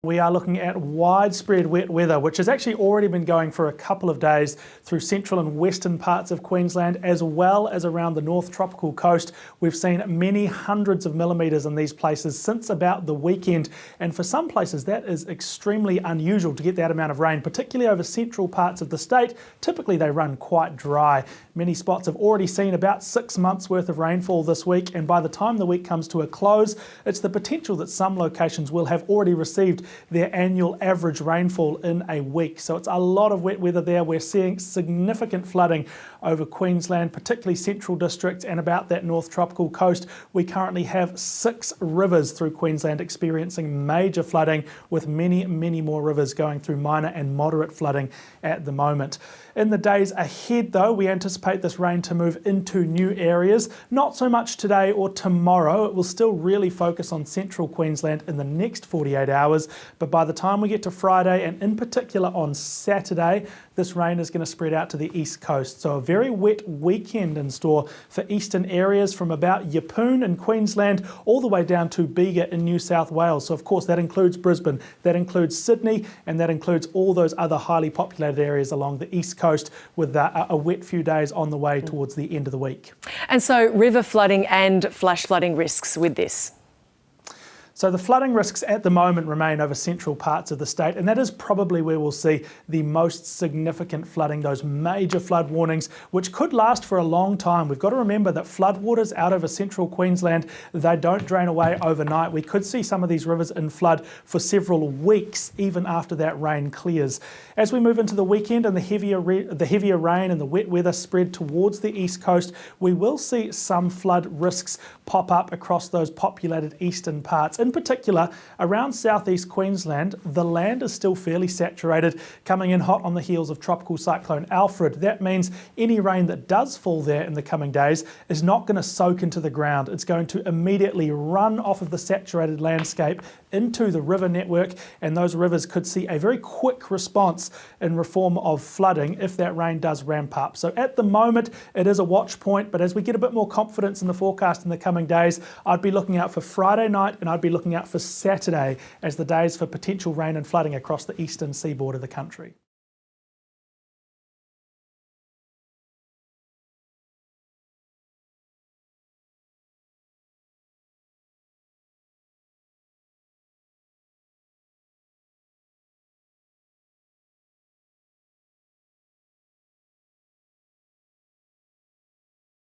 We are looking at widespread wet weather, which has actually already been going for a couple of days through central and western parts of Queensland, as well as around the North Tropical Coast. We've seen many hundreds of millimetres in these places since about the weekend, and for some places that is extremely unusual to get that amount of rain, particularly over central parts of the state. Typically they run quite dry. Many spots have already seen about 6 months worth of rainfall this week, and by the time the week comes to a close, it's the potential that some locations will have already received their annual average rainfall in a week. So it's a lot of wet weather there. We're seeing significant flooding over Queensland, particularly Central District and about that North Tropical Coast. We currently have 6 rivers through Queensland experiencing major flooding, with many more rivers going through minor and moderate flooding at the moment. In the days ahead though, we anticipate this rain to move into new areas. Not so much today or tomorrow. It will still really focus on central Queensland in the next 48 hours. But by the time we get to Friday, and in particular on Saturday, this rain is going to spread out to the east coast. So a very wet weekend in store for eastern areas from about Yeppoon in Queensland all the way down to Bega in New South Wales. So of course that includes Brisbane, that includes Sydney, and that includes all those other highly populated areas along the east coast, with a wet few days on the way towards the end of the week. And so river flooding and flash flooding risks with this? So the flooding risks at the moment remain over central parts of the state, and that is probably where we'll see the most significant flooding, those major flood warnings, which could last for a long time. We've got to remember that floodwaters out over central Queensland, they don't drain away overnight. We could see some of these rivers in flood for several weeks, even after that rain clears. As we move into the weekend and the heavier rain and the wet weather spread towards the east coast, we will see some flood risks pop up across those populated eastern parts. In particular, around southeast Queensland, the land is still fairly saturated, coming in hot on the heels of Tropical Cyclone Alfred. That means any rain that does fall there in the coming days is not going to soak into the ground. It's going to immediately run off of the saturated landscape into the river network, and those rivers could see a very quick response in reform of flooding if that rain does ramp up. So at the moment, it is a watch point, but as we get a bit more confidence in the forecast in the coming days, I'd be looking out for Friday night and I'd be looking out for Saturday as the days for potential rain and flooding across the eastern seaboard of the country.